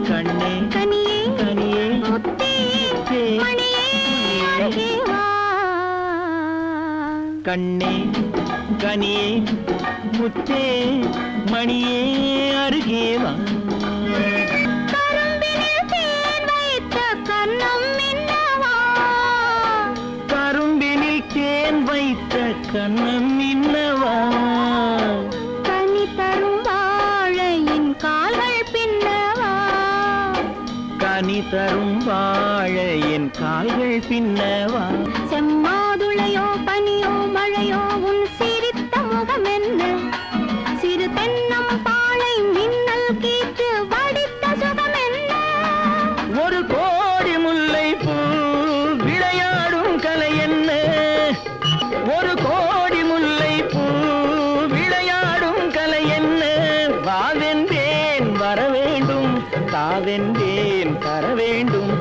கண்ணே கனியே கனியே முத்தே மணியே அருகே வா கண்ணே கனியே முத்தே மணியே அருகே வா கரும்பினில் தேன் வைத்த கண்ணம் மின்னவா கரும்பினில் தேன் வைத்த கண்ணம் மின்னவா கனி தரும் வாழையின் கால்கள் பின்னவா கனி தரும் வாழையின் கால்கள் பின்னவா செம்மாதுளையோ பனியோ மழையோ உன் சிரித்த முகம் என்ன சிறு தென்னம் பாலை மின்னல் கீற்று வடித்த சுகம் என்ன ஒரு கோடி முல்லை பூ விளையாடும் கலை என்ன ஒரு கோடி முல்லை பூ விளையாடும் கலை என்ன வாவென்றேன் வர வேண்டும் தாவென்றேன் தர வேண்டும்